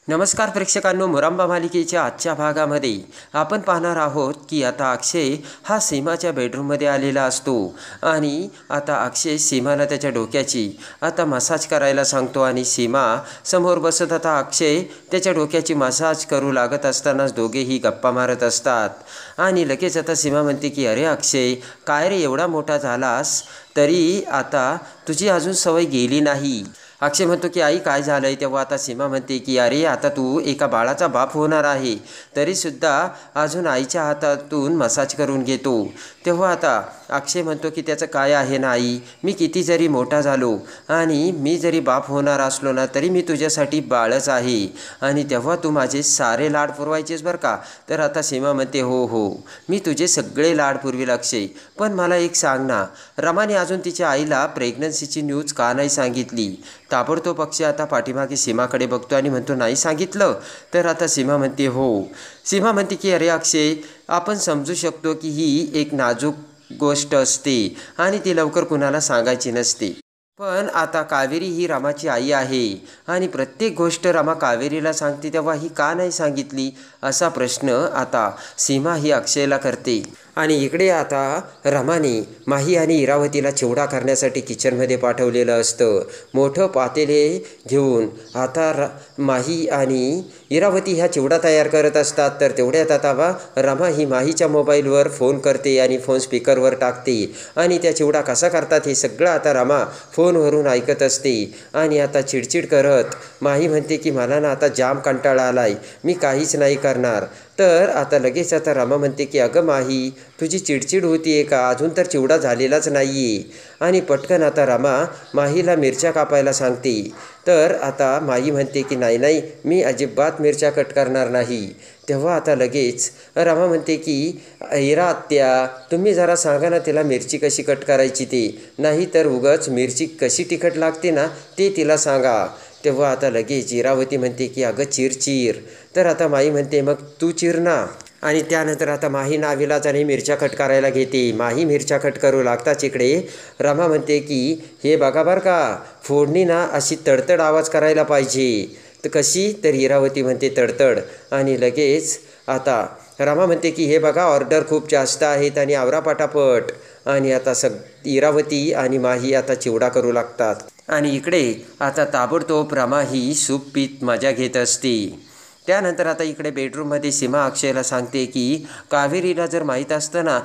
नमस्कार प्रेक्षकांनो, मुरांबा मालिकेच्या आजच्या भागामध्ये आपण पाहणार आहोत की आता अक्षय हा सीमाच्या बेडरूममध्ये आलेला असतो आणि आता अक्षय सीमाला त्याच्या डोक्याची आता मसाज करायला सांगतो आणि सीमा समोर बसत आता अक्षय त्याच्या डोक्याची मसाज करू लागत असतानाच दोघेही गप्पा मारत असतात आणि लगेच आता सीमा म्हणते की अरे अक्षय, काय रे एवढा मोठा झालास तरी आता तुझी अजून सवय गेली नाही. अक्षय म्हणतो की आई काय झालं आहे. तेव्हा आता सीमा म्हणते की अरे आता तू एका बाळाचा बाप होणार आहे तरीसुद्धा अजून आईच्या हातातून मसाज करून घेतो. तेव्हा आता अक्षय म्हणतो की त्याचं काय आहे ना आई, मी किती जरी मोठा झालो आणि मी जरी बाप होणार असलो ना तरी मी तुझ्यासाठी बाळच आहे आणि तेव्हा तू माझे सारे लाड पुरवायचेस बरं का. तर आता सीमा म्हणते हो हो मी तुझे सगळे लाड पुरवील अक्षय, पण मला एक सांग ना, रमाने अजून तिच्या आईला प्रेग्नन्सीची न्यूज का नाही सांगितली. ताबडतोब अक्षय आता पाठीमागे सीमाकडे बघतो आणि म्हणतो नाही सांगितलं. तर आता सीमा म्हणते हो. सीमा म्हणते की अरे अक्षय, आपण समजू शकतो की ही एक नाजूक गोष्ट असते आणि ती लवकर कुणाला सांगायची नसते, पण आता कावेरी ही रामाची आई आहे आणि प्रत्येक गोष्ट रमा कावेरीला सांगते, तेव्हा ही का नाही सांगितली असा प्रश्न आता सीमा ही अक्षयला करते. आणि इकडे आता रमाने माही आणि इरावतीला चिवडा करण्यासाठी किचनमध्ये पाठवलेलं असतं. मोठं पातेले घेऊन आता माही आणि इरावती ह्या चिवडा तयार करत असतात. तर तेवढ्यात आता रमा ही माहीच्या मोबाईलवर फोन करते आणि फोन स्पीकरवर टाकते आणि त्या चिवडा कसा करतात हे सगळं आता रमा फोनवरून ऐकत असते. आणि आता चिडचिड करत माही म्हणते की मला ना आता जाम कंटाळा आलाय, मी काहीच नाही करणार. तर आता लगेच आता रमा म्हणते की अगं माही, तुझी चिडचिड होती आहे का, अजून तर चिवडा झालेलाच नाही आहे. आणि पटकन आता रमा माहीला मिरच्या कापायला सांगते. तर आता माही म्हणते की नाही नाही, मी अजिबात मिरच्या कट करणार नाही. तेव्हा आता लगेच रमा म्हणते की इरा आत्या, तुम्ही जरा सांगा ना तिला मिरची कशी कट करायची ते, नाही तर उगाच मिरची कशी तिखट लागते ना ते तिला सांगा. तेव्हा आता लगेच इरावती म्हणते की अगं चिर चिर. तर आता माई म्हणते मग तू चिर ना. आणि त्यानंतर आता माही नाविलाजाने मिरच्या कट करायला घेते. माही मिरच्या कट करू लागताच इकडे रमा म्हणते की हे बघा बरं का, फोडणी ना अशी तडतड आवाज करायला पाहिजे. तर कशी, तर इरावती म्हणते तडतड. आणि लगेच आता रमा म्हणते की हे बघा ऑर्डर खूप जास्त आहेत आणि आवरा पटापट. आणि आता इरावती आणि माही आता चिवडा करू लागतात आणि इकडे आता ताबडतोब रमा ही सूप पीत मजा घेत असते. त्यानंतर आता इकडे बेडरूममध्ये सीमा अक्षयला सांगते की कावेरीला जर माहीत असतं ना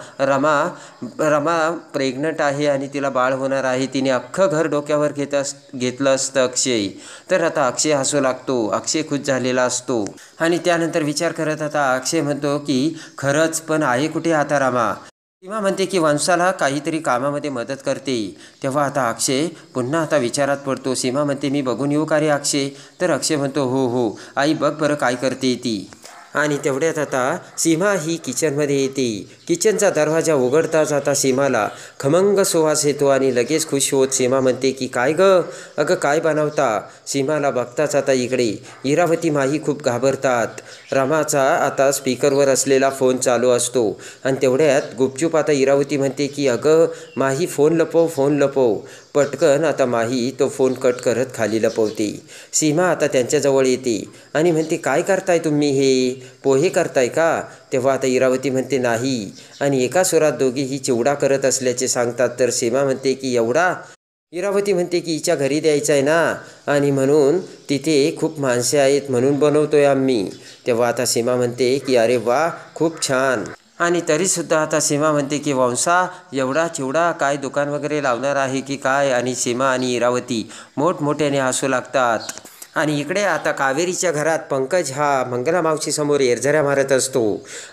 रमा प्रेग्नंट आहे आणि तिला बाळ होणार आहे, तिने अख्खं घर डोक्यावर घेतलं असतं अक्षय. तर आता अक्षय हसू लागतो, अक्षय खुश झालेला असतो. आणि त्यानंतर विचार करत आता अक्षय म्हणतो की खरंच पण आहे कुठे आता रमा. सीमा म्हणते की वंशाला काहीतरी कामामध्ये मदत करते. तेव्हा आता अक्षय पुन्हा आता विचारात पडतो. सीमा म्हणते मी बघून येऊ का रे अक्षय. तर अक्षय म्हणतो हो हो आई, बघ बरं काय करते ती. आणि तेवढ्यात आता सीमा ही किचनमध्ये येते. किचनचा दरवाजा उघडताच आता सीमाला खमंग सुवास येतो आणि लगेच खुश होत सीमा म्हणते की काय गं, अगं काय बनवता. सीमाला बघताच आता इकडे इरावती माही खूप घाबरतात. रमाचा आता स्पीकरवर असलेला फोन चालू असतो आणि तेवढ्यात गुपचूप आता इरावती म्हणते की अगं माही फोन लपव, फोन लपव. पटकन आता माही तो फोन कट करत खाली लपवते. सीमा आता त्यांच्याजवळ येते आणि म्हणते काय करताय तुम्ही, हे पोहे करताय का. तेव्हा आता इरावती म्हणते नाही आणि एका सुरात दोघीही चिवडा करत असल्याचे सांगतात. तर सीमा म्हणते की एवढा. इरावती म्हणते की हिच्या घरी द्यायचं आहे ना आणि म्हणून तिथे खूप माणसे आहेत म्हणून बनवतोय आम्ही. तेव्हा आता सीमा म्हणते की अरे वा खूप छान. आणि तरीसुद्धा आता सीमा म्हणते की वंशा एवढा चिवडा काय दुकान वगैरे लावणार आहे की काय. आणि सीमा आणि इरावती मोठमोठ्याने हसू लागतात. आणि इकडे आता कावेरीच्या घरात पंकज हा मंगला मावशीसमोर एरझऱ्या मारत असतो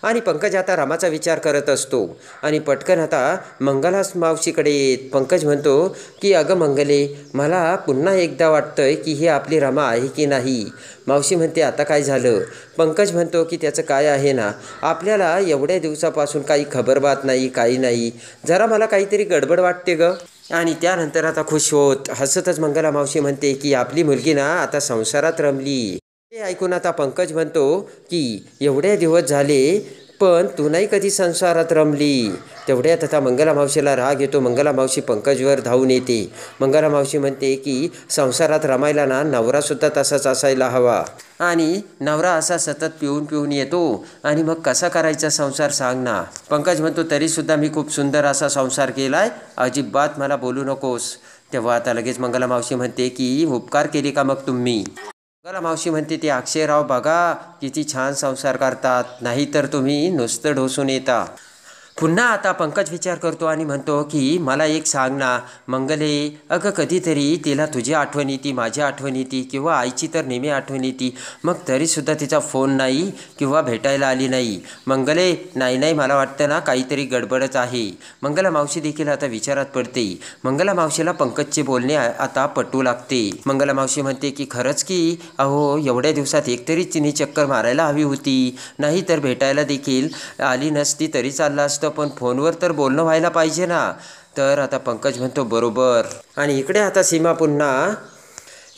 आणि पंकज आता रमाचा विचार करत असतो. आणि पटकन आता मंगला मावशीकडे पंकज म्हणतो की अगं मंगले, मला पुन्हा एकदा वाटतंय की ही आपली रमा आहे की नाही. मावशी म्हणते आता काय झालं. पंकज म्हणतो की त्याचं काय आहे ना, आपल्याला एवढ्या दिवसापासून काही खबरबात नाही, काही नाही, जरा मला काहीतरी गडबड वाटते गं. आणि त्यानंतर आता खुश होत हसतच मंगला मावशी म्हणते की आपली मुलगी ना आता संसारात रमली. हे ऐकून आता पंकज म्हणतो की एवढे दिवस झाले पण तू नाही कधी संसारात रमली. तेवढ्यात आता मंगला मावशीला राग येतो. मंगला मावशी पंकजवर धावून येते. मंगला मावशी म्हणते की संसारात रमायला ना नवरासुद्धा तसाच असायला हवा. आणि नवरा असा सतत पिऊन पिऊन येतो आणि मग कसा करायचा संसार सांग ना. पंकज म्हणतो तरीसुद्धा मी खूप सुंदर असा संसार केलाय, अजिबात मला बोलू नकोस. तेव्हा आता लगेच मंगला मावशी म्हणते की उपकार केले का मग तुम्ही. मंगला मावशी म्हणते ते अक्षयराव बघा किती छान संसार करतात, नाहीतर तुम्ही नुसतं ढोसून येता. पुन्हा आता पंकज विचार करतो आणि म्हणतो की मला एक सांग ना मंगले, अगं कधीतरी तिला तुझी आठवण येते, माझी आठवण येते किंवा आईची तर नेहमी आठवण येते, मग तरीसुद्धा तिचा फोन नाही किंवा भेटायला आली नाही. मंगले, नाही नाही मला वाटतं ना काहीतरी गडबडच आहे. मंगला मावशी देखील आता विचारात पडते. मंगला मावशीला पंकजचे बोलणे आता पटू लागते. मंगला मावशी म्हणते की खरंच की अहो एवढ्या दिवसात एकतरी तिने चक्कर मारायला हवी होती, नाही तर भेटायला देखील आली नसती तरी चाललं असतं, पण फोनवर तर बोलणं व्हायला पाहिजे ना. तर आता पंकज म्हणतो बरोबर. आणि इकडे आता सीमा पुन्हा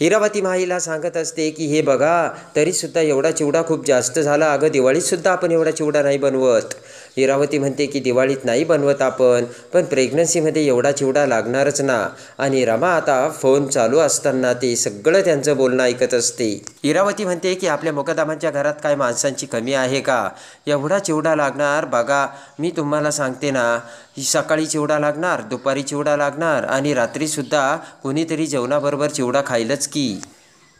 हिरावती माईला सांगत असते की हे बघा तरीसुद्धा एवढा चिवडा खूप जास्त झाला. अगं दिवाळीतसुद्धा आपण एवढा चिवडा नाही बनवत. हिरावती म्हणते की दिवाळीत नाही बनवत आपण, पण प्रेग्नन्सीमध्ये एवढा चिवडा लागणारच ना. आणि रमा आता फोन चालू असताना ते सगळं त्यांचं बोलणं ऐकत असते. हिरावती म्हणते की आपल्या मुकदमांच्या घरात काय माणसांची कमी आहे का, एवढा चिवडा लागणार. बघा मी तुम्हाला सांगते ना, सकाळी चिवडा लागणार, दुपारी चिवडा लागणार आणि रात्रीसुद्धा कोणीतरी जेवणाबरोबर चिवडा खायलच की.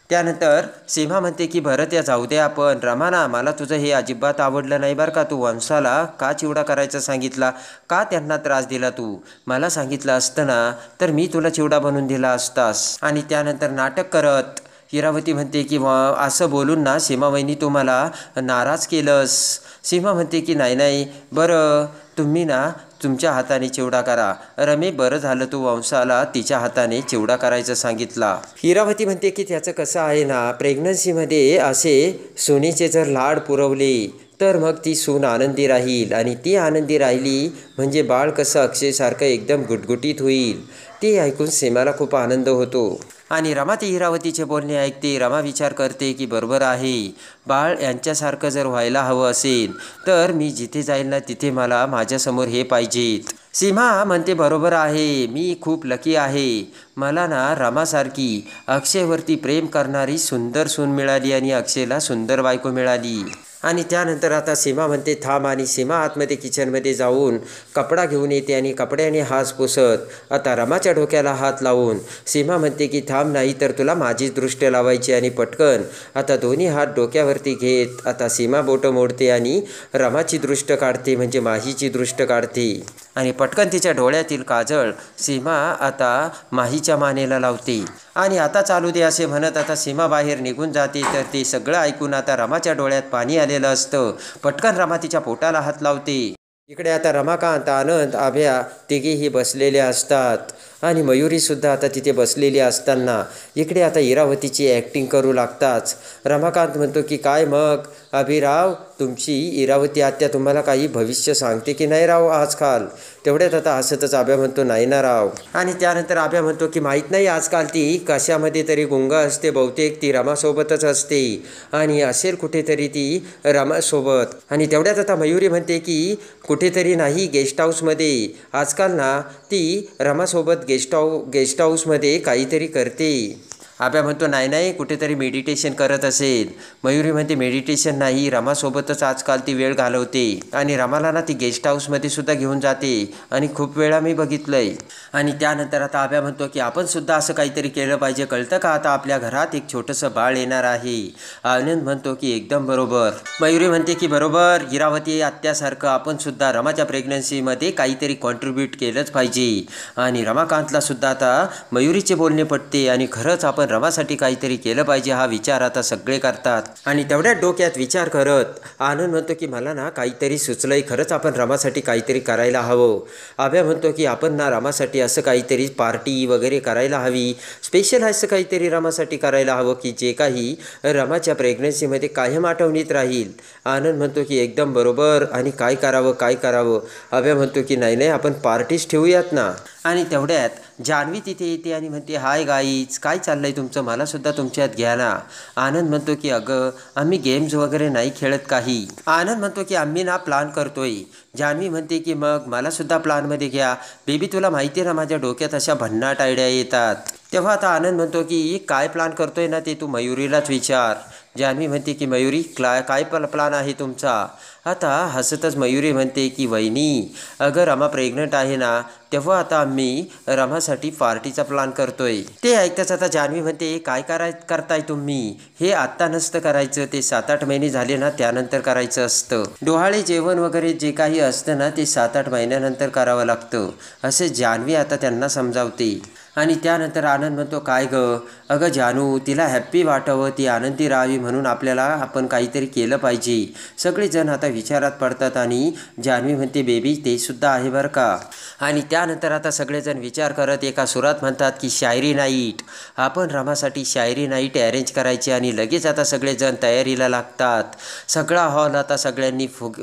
त्यानंतर सीमा म्हणते की बरं त्या जाऊ दे आपण. रमाना मला तुझं हे अजिबात आवडलं नाही बरं का. तू वंशाला का चिवडा करायचा सांगितला, का त्यांना त्रास दिला. तू मला सांगितलं असतं ना तर मी तुला चिवडा बनवून दिला असतास. आणि त्यानंतर नाटक करत हिरावती म्हणते की असं बोलून ना सीमावहिनी तू मला नाराज केलंस. सीमा म्हणते की नाही नाही बरं तुम्ही ना तुमच्या हाताने चिवडा करा. रमे बरं झालं तू वंशाला तिच्या हाताने चिवडा करायचं सांगितला. हिरावती म्हणते की त्याचं कसं आहे ना, प्रेग्नन्सीमध्ये असे सोनीचे जर लाड पुरवले तर मग ती सून आनंदी राहील, आणि ती आनंदी राहिली म्हणजे बाळ कसं अक्षयसारखं एकदम गुटगुटीत होईल. ते ऐकून सीमाला खूप आनंद होतो. आणि रमा ती हिरावतीचे बोलणे ऐकते. रमा विचार करते की बरोबर आहे, बाळ यांच्यासारखं जर व्हायला हवं असेल तर मी जिथे जाईल ना तिथे मला माझ्यासमोर हे पाहिजेत. सीमा म्हणते बरोबर आहे, मी खूप लकी आहे. मला ना रमासारखी अक्षयवरती प्रेम करणारी सुंदर सून मिळाली आणि अक्षयला सुंदर बायको मिळाली. आणि त्यानंतर आता सीमा म्हणते थांब, आणि सीमा आतमध्ये किचनमध्ये जाऊन कपडा घेऊन येते आणि कपड्याने हात पुसत आता रमाच्या डोक्याला हात लावून सीमा म्हणते की थांब, नाही तर तुला माझीच दृष्ट लावायची. आणि पटकन आता दोन्ही हात डोक्यावरती घेत आता सीमा बोटं मोडते आणि रमाची दृष्ट काढते, म्हणजे माहीची दृष्ट काढते. आणि पटकन तिच्या डोळ्यातील काजळ सीमा आता माहीच्या मानेला लावते. आणि आता चालू दे असे म्हणत आता सीमा बाहेर निघून जाते. तर ते सगळं ऐकून आता रमाच्या डोळ्यात पाणी आलेलं असतं. पटकन रमा तिच्या पोटाला हात लावते. इकडे आता रमाकांत, आनंद, आभ्या तिघेही बसलेले असतात आणि मयुरीसुद्धा आता तिथे बसलेली असताना इकडे आता इरावतीची ॲक्टिंग करू लागताच रमाकांत म्हणतो की काय मग अभिराव, तुमची इरावती आत्या तुम्हाला काही भविष्य सांगते की नाही राव आजकाल. तेवढ्यात आता हसतच आभ्या म्हणतो नाही ना राव. आणि त्यानंतर आभ्या म्हणतो की माहीत नाही आजकाल ती कशामध्ये तरी गुंग असते, बहुतेक ती रमासोबतच असते आणि असेल कुठेतरी ती रमासोबत. आणि तेवढ्यात आता मयुरी म्हणते की कुठेतरी नाही गेस्ट हाऊसमध्ये आजकाल ना ती रमासोबत गेस्ट हाऊसमध्ये काहीतरी करते. आभ्या म्हणतो नाही नाही कुठेतरी मेडिटेशन करत असेल. मयुरी म्हणते मेडिटेशन नाही, रमासोबतच आजकाल ती वेळ घालवते आणि रमाला ना ती गेस्ट हाऊसमध्ये सुद्धा घेऊन जाते आणि खूप वेळा मी बघितलंय. आणि त्यानंतर आता आभ्या म्हणतो की आपण सुद्धा असं काहीतरी केलं पाहिजे, कळतं का, आता आपल्या घरात एक छोटंसं बाळ येणार आहे. आनंद म्हणतो की एकदम बरोबर. मयुरी म्हणते की बरोबर, इरावती आत्यासारखं आपण सुद्धा रमाच्या प्रेग्नन्सीमध्ये काहीतरी कॉन्ट्रीब्यूट केलंच पाहिजे. आणि रमाकांतला सुद्धा आता मयुरीचे बोलणे पटते आणि खरंच आपण रमासाठी काहीतरी केलं पाहिजे हा विचार आता सगळे करतात. आणि तेवढ्याच डोक्यात विचार करत आनंद म्हणतो की मला ना काहीतरी सुचलंय, खरंच आपण रमासाठी काहीतरी करायला हवं. आभ्या म्हणतो की आपण ना रमासाठी असं काहीतरी पार्टी वगैरे करायला हवी, स्पेशल असं काहीतरी रमासाठी करायला हवं की जे काही रमाच्या प्रेग्नन्सीमध्ये कायम आठवणीत राहील. आनंद म्हणतो की एकदम बरोबर, आणि काय करावं. आभ्या म्हणतो की नाही नाही आपण पार्टीच ठेवूयात ना. आणि तेवढ्यात जान्हवी तिथे येते आणि म्हणते, हाय गाईज, काय चाललं आहे तुमचं, मलासुद्धा तुमच्यात घ्या ना. आनंद म्हणतो की अगं आम्ही गेम्स वगैरे नाही खेळत काही. आनंद म्हणतो की आम्ही ना प्लान करतोय. जान्हवी म्हणते की मग मलासुद्धा प्लानमध्ये घ्या. बेबी तुला माहिती आहे ना माझ्या डोक्यात अशा भन्नाट आयडिया येतात. तेव्हा आता आनंद म्हणतो की काय प्लान करतोय ना ते तू मयुरीलाच विचार. जान्हवी म्हणते की मयुरी काय प्लान आहे तुमचा. आता हसतच मयुरी म्हणते की वहिनी अगं रमा प्रेग्नंट आहे ना, तेव्हा आता आम्ही रमासाठी पार्टीचा प्लान करतोय. ते ऐकताच आता जान्हवी म्हणते काय करताय तुम्ही, हे आत्ता नसतं करायचं, ते 7-8 महिने झाले ना त्यानंतर करायचं असतं. डोहाळे जेवण वगैरे जे काही असतं ना ते 7-8 महिन्यानंतर करावं लागतं, असे जान्हवी आता त्यांना समजावते. आणि त्यानंतर आनंद म्हणतो काय गं, अगं जानू तिला हॅप्पी वाटावं, ती आनंदी राहावी म्हणून आपण काहीतरी केलं पाहिजे. सगळेजण आता विचारात पडतात आणि जान्हवी म्हणते बेबी ते सुद्धा आहे बरं का. आणि त्यानंतर आता सगळेजण विचार करत एका सुरात म्हणतात की शायरी नाईट, आपण रमासाठी शायरी नाईट अरेंज करायची. आणि लगेच आता सगळेजण तयारीला लागतात. सगळा हॉल आता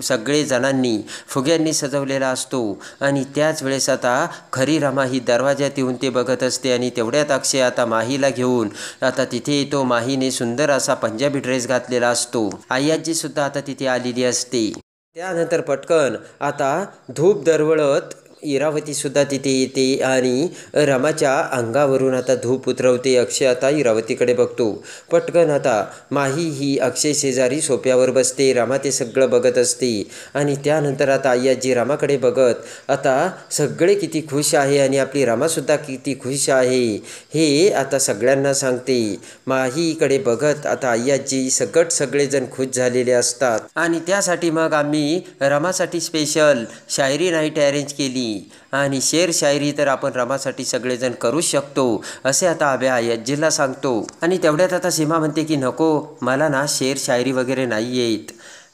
सगळेजणांनी फुग्यांनी सजवलेला असतो. आणि त्याच वेळेस आता खरी रमा ही दरवाज्यात येऊन ते बघत असते. आणि तेवढ्यात अक्षय आता माहीला घेऊन आता तिथे येतो. माहीने सुंदर असा पंजाबी ड्रेस घातलेला असतो. आय्याजी सुद्धा आता तिथे आलेली असते. त्यानंतर पटकन आता धूप दरवळत इरावतीसुद्धा तिथे येते आणि रमाच्या अंगावरून आता धूप उतरवते. अक्षय आता इरावतीकडे बघतो. पटकन आता माही ही अक्षय शेजारी सोफ्यावर बसते. रमा ते सगळं बघत असते. आणि त्यानंतर आता आय्याजी रमाकडे बघत आता सगळे किती खुश आहे आणि आपली रमासुद्धा किती खुश आहे हे आता सगळ्यांना सांगते. माहीकडे बघत आता आय्याजी सगळेजण खुश झालेले असतात. आणि त्यासाठी मग आम्ही रमासाठी स्पेशल शायरी नाईट अरेंज केली. आणि शेर शायरी तर आपण रमासाठी सगळेजण करू शकतो, असे आता अभ्या आय्याजीला सांगतो. आणि तेवढ्यात आता सीमा म्हणते की नको मला ना शेर शायरी वगैरे नाही येत.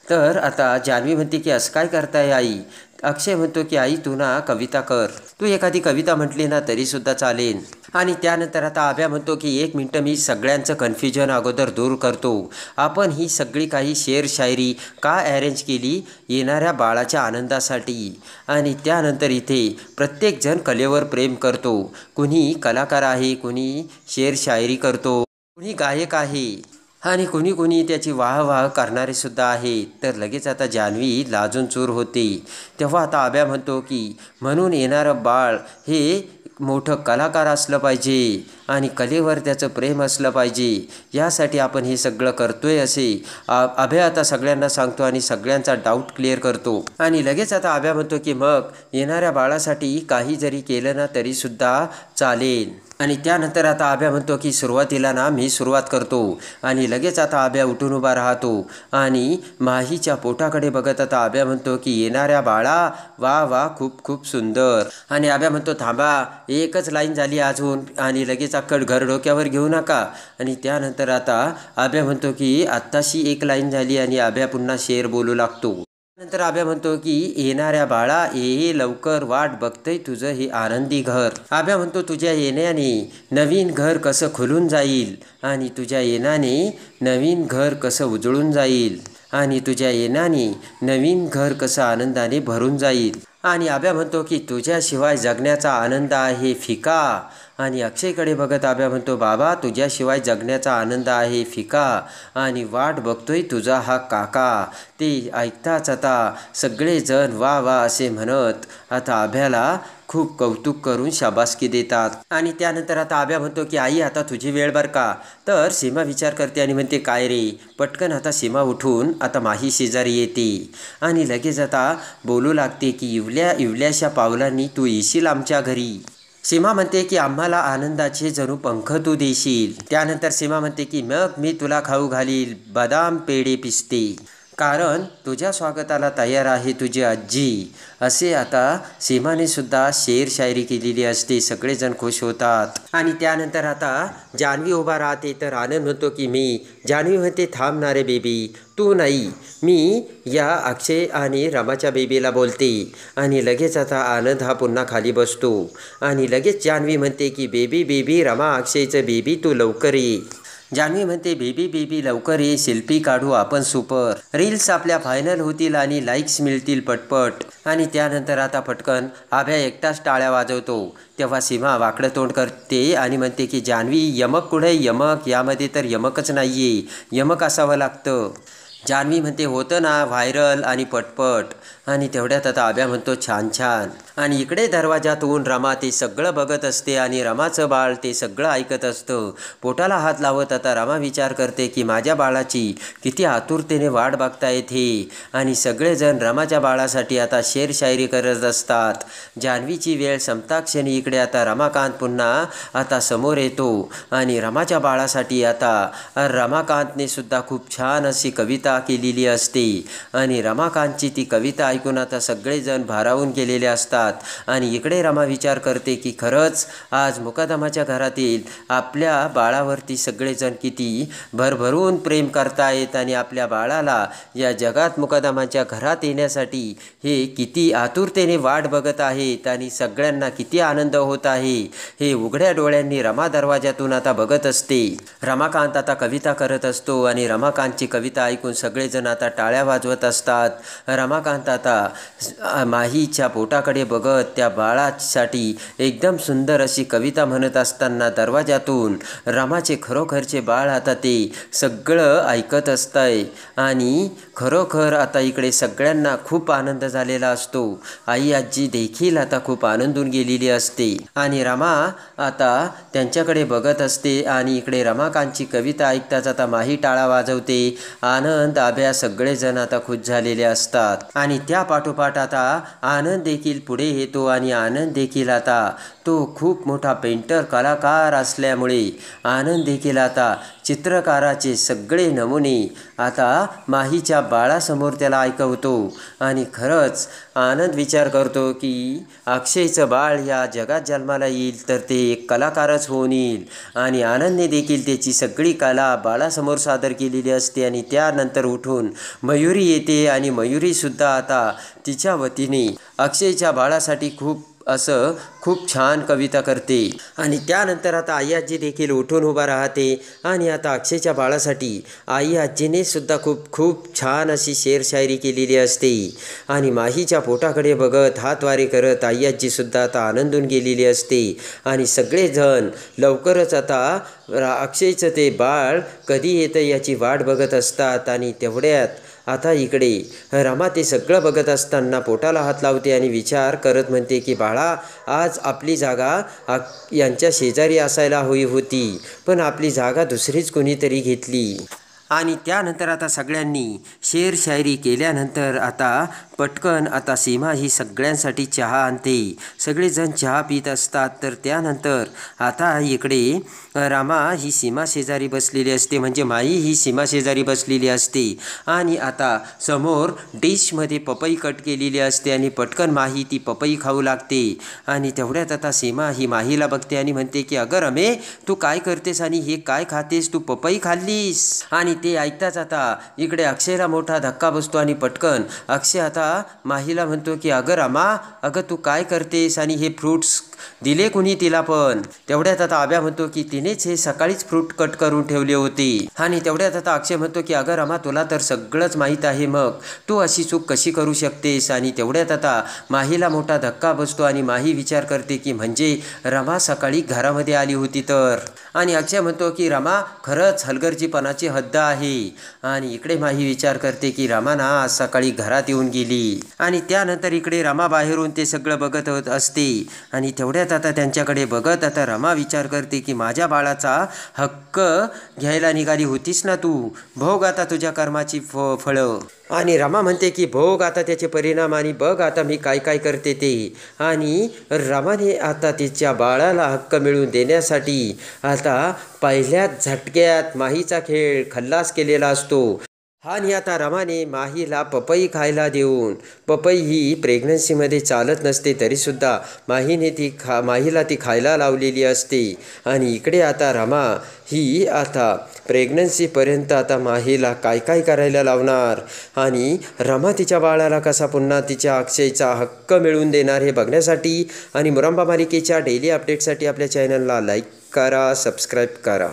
तर आता जान्हवी म्हणते की असं काय करताय आई. अक्षय म्हणतो की आई तू ना कविता कर, तू एखादी कविता म्हटली ना तरीसुद्धा चालेल. आणि त्यानंतर आता अभ्या म्हणतो की 1 मिनटं मी सगळ्यांचं कन्फ्युजन अगोदर दूर करतो. आपण ही सगळी काही शेर शायरी का अरेंज केली, येणाऱ्या बाळाच्या आनंदासाठी. आणि त्यानंतर इथे प्रत्येकजण कलेवर प्रेम करतो. कुणी कलाकार आहे, कुणी शेर शायरी करतो, कुणी गायक आहे आणि कुणी त्याची वाह करणारे सुद्धा आहेत. तर लगेच आता जान्हवी लाजून चूर होते. तेव्हा आता अभ्या म्हणतो की म्हणून येणारं बाळ हे मोठं कलाकार असलं पाहिजे आणि कलेवर त्याचं प्रेम असलं पाहिजे, यासाठी आपण हे सगळं करतोय असे अभ्या आता सगळ्यांना सांगतो आणि सगळ्यांचा डाऊट क्लिअर करतो. आणि लगेच आता अभ्या म्हणतो की मग येणाऱ्या बाळासाठी काही जरी केलं ना तरीसुद्धा चालेल. आणि त्यानंतर आता अभ्या म्हणतो की सुरुवातीला ना मी सुरुवात करतो. आणि लगेच आता अभ्या उठून उभा राहतो आणि माहीच्या पोटाकडे बघत आता अभ्या म्हणतो की येणाऱ्या बाळा वा खूप खूप सुंदर. आणि अभ्या म्हणतो थांबा, एकच लाईन झाली अजून आणि लगेच अक्कड घर डोक्यावर घेऊ नका. आणि त्यानंतर आता अभ्या म्हणतो की आत्ताशी 1 लाईन झाली आणि अभ्या पुन्हा शेर बोलू लागतो. नंतर अभ्या म्हणतो की येणाऱ्या बाळा ये लवकर, वाट बघतंय तुझं हे आनंदी घर. अभ्या म्हणतो तुझ्या येण्याने नवीन घर कसं खुलून जाईल आणि तुझ्या येण्याने नवीन घर कसं उजळून जाईल आणि तुझ्या येण्याने नवीन घर कसं आनंदाने भरून जाईल. आणि अभ्या म्हणतो की तुझ्याशिवाय जगण्याचा आनंद आहे फिका. आणि अक्षयकडे बघत अभ्या म्हणतो बाबा तुझ्याशिवाय जगण्याचा आनंद आहे फिका आणि वाट बघतोय तुझा हा काका. ते ऐकताच आता सगळेजण वा असे म्हणत आता अभ्याला खूप कौतुक करून शाबासकी देतात. आणि त्यानंतर आता अभ्या म्हणतो की आई आता तुझी वेळ बरं का. तर सीमा विचार करते आणि म्हणते काय रे. पटकन आता सीमा उठून आता माही शेजारी येते आणि लगेच आता बोलू लागते की इवल्याशा पावलांनी तू येशील आमच्या घरी. सीमा म्हणते की आम्हाला आनंदाचे जणू पंख तू देशील. त्यानंतर सीमा म्हणते की मग मी तुला खाऊ घालील बदाम पेढे पिस्ते, कारण तुझ्या स्वागताला तयार आहे तुझी आजी. असे आता सीमाने सुद्धा शेर शायरी केलेली असते. सगळेजण खुश होतात. आणि त्यानंतर आता जान्हवी उभा राहते. तर आनंद म्हणतो की मी. जान्हवी म्हणते थांबणारे बेबी तू नाही, मी या अक्षय आणि रमाच्या बेबीला बोलते. आणि लगेच आता आनंद हा पुन्हा खाली बसतो आणि लगेच जान्हवी म्हणते की बेबी रमा अक्षयचं बेबी तू लवकर ये. जान्हवी म्हणते बेबी बेबी लवकर ये, सेल्फी काढू आपण सुपर. रील्स आपल्या फायनल होतील आणि लाईक्स मिळतील पटपट. आणि त्यानंतर आता पटकन आभ्या एकटाच टाळ्या वाजवतो. तेव्हा सीमा वाकडं तोंड करते आणि म्हणते की जान्हवी यमक कुठे यमक, यामध्ये तर यमकच नाहीये, यमक असावं लागतं. जान्हवी म्हणते होतं ना व्हायरल आणि पटपट. आणि तेवढ्यात आता आभ्या म्हणतो छान छान. आणि इकडे दरवाजातून रमा ते सगळं बघत असते आणि रमाचं बाळ ते सगळं ऐकत असतं. पोटाला हात लावत आता रमा विचार करते की माझ्या बाळाची किती आतुरतेने वाट बघतायत हे. आणि सगळेजण रमाच्या बाळासाठी आता शेर शायरी करत असतात. जान्हवीची वेळ संपताक्षणी इकडे आता रमाकांत पुन्हा आता समोर येतो आणि रमाच्या बाळासाठी आता रमाकांतने सुद्धा खूप छान अशी कविता केलेली असते. आणि रमाकांतची ती कविता ऐकून आता सगळेजण भारावून गेलेले असतात. आणि इकडे रमा विचार करते की खरंच आज मुकादमाच्या घरातील आपल्या बाळावरती सगळेजण किती भरभरून प्रेम करतायत आणि आपल्या बाळाला या जगात मुकादमाच्या घरात येण्यासाठी हे किती आतुरतेने वाट बघत आहेत आणि सगळ्यांना किती आनंद होत आहे हे उघड्या डोळ्यांनी रमा दरवाजातून आता बघत असते. रमाकांत आता कविता करत असतो आणि रमाकांतची कविता ऐकून सगळेजण आता टाळ्या वाजवत असतात. रमाकांत आता माहीच्या पोटाकडे बघत त्या बाळासाठी एकदम सुंदर अशी कविता म्हणत असताना दरवाजातून रमाचे खरोखरचे बाळ आता ते सगळं ऐकत असतंय. आणि खरोखर आता इकडे सगळ्यांना खूप आनंद झालेला असतो. आई आजी देखील आता खूप आनंदून गेलेली असते. आणि रमा आता त्यांच्याकडे बघत असते आणि इकडे रमाकांतची कविता ऐकताच आता माही टाळा वाजवते. आनंद आभ्या सगळेजण आता खुश झालेले असतात. आणि त्या पाठोपाठ आता आनंद देखील पुढे येतो आणि आनंद देखील आता तो खूप मोठा पेंटर कलाकार असल्यामुळे आनंद देखील आता चित्रकाराचे सगळे नमुने आता माहीच्या बाळासमोर त्याला ऐकवतो. आणि खरंच आनंद विचार करतो की अक्षयचं बाळ या जगात जन्माला येईल तर ते एक कलाकारच होऊन येईल. आणि आनंदने देखील त्याची सगळी कला बाळासमोर सादर केलेली असते. आणि त्यानंतर उठून मयुरी येते आणि मयुरीसुद्धा आता तिच्या वतीने अक्षयच्या बाळासाठी खूप छान कविता करते. आणि त्यानंतर आता आई आजी देखील उठून उभा राहते आणि आता अक्षयच्या बाळासाठी आई आजीने सुद्धा खूप छान अशी शेर शायरी केलेली असते. आणि माहीच्या पोटाकडे बघत हातवारे करत आई आजीसुद्धा आता आनंदून गेलेली असते. आणि सगळेजण लवकरच आता अक्षयचं ते बाळ कधी येतं याची वाट बघत असतात. आणि तेवढ्यात आता इकडे रमा ते सगळं बघत असताना पोटाला हात लावते आणि विचार करत म्हणते की बाळा आज आपली जागा यांच्या शेजारी असायला हवी होती, पण आपली जागा दुसरीच कोणीतरी घेतली. आणि त्यानंतर आता सगळ्यांनी शेर शायरी केल्यानंतर आता पटकन आता सीमा ही सगळ्यांसाठी चहा आणते. सगळेजण चहा पित असतात. तर त्यानंतर आता इकडे रमा ही सीमा शेजारी बसलेली असते, म्हणजे माई ही सीमा शेजारी बसलेली असते. आणि आता समोर डिशमध्ये पपई कट केलेली असते आणि पटकन माही ती पपई खाऊ लागते. आणि तेवढ्यात आता सीमा ही माहीला बघते आणि म्हणते की अगं रमे तू काय करतेस आणि हे काय खातेस, तू पपई खाल्लीस. आणि ते ऐकताच आता इकडे अक्षयला मोठा धक्का बसतो आणि पटकन अक्षय आता माहीला म्हणतो की अगं रमा अगं तू काय करतेस आणि हे फ्रूट्स दिले कुणी तिला. पण तेवढ्यात आता आभ्या म्हणतो की तिनेच हे सकाळीच फ्रूट कट करून ठेवले होते. आणि तेवढ्यात आता अक्षय म्हणतो की अगं रमा तुला तर सगळंच माहीत आहे, मग तू अशी चूक कशी करू शकतेस. आणि तेवढ्यात आता माहीला मोठा धक्का बसतो आणि माही विचार करते की म्हणजे रमा सकाळी घरामध्ये आली होती तर. आणि अक्षय म्हणतो की रमा खरंच हलगर्जीपणाची हद्द आहे. आणि इकडे माही विचार करते की रमा ना आज सकाळी घरात येऊन गेली. आणि त्यानंतर इकडे रमा बाहेरून ते सगळं बघत असते. आणि तेवढ्यात आता त्यांच्याकडे बघत आता रमा विचार करते की माझ्या बाळाचा हक्क घ्यायला निघाली होतीस ना तू, भोग आता तुझ्या कर्माची फळं. आणि रमा म्हणते की भोग आता त्याचे परिणाम आणि बघ आता मी काय काय करते ते. आणि रमाने आता तिच्या बाळाला हक्क मिळवून देण्यासाठी आता पहिल्याच झटक्यात माहीचा खेळ खल्लास केलेला असतो. आणि आता रमाने माहीला पपई खायला देऊन, पपई ही प्रेग्नन्सीमध्ये चालत नसते तरीसुद्धा माहीला ती खायला लावलेली असते. आणि इकडे आता रमा ही आता प्रेग्नन्सीपर्यंत आता माहीला काय काय करायला लावणार आणि रमा तिच्या बाळाला कसा पुन्हा तिच्या अक्षयचा हक्क मिळवून देणार हे बघण्यासाठी आणि मुरंबा मालिकेच्या डेली अपडेटसाठी आपल्या चॅनलला लाईक करा, सबस्क्राईब करा.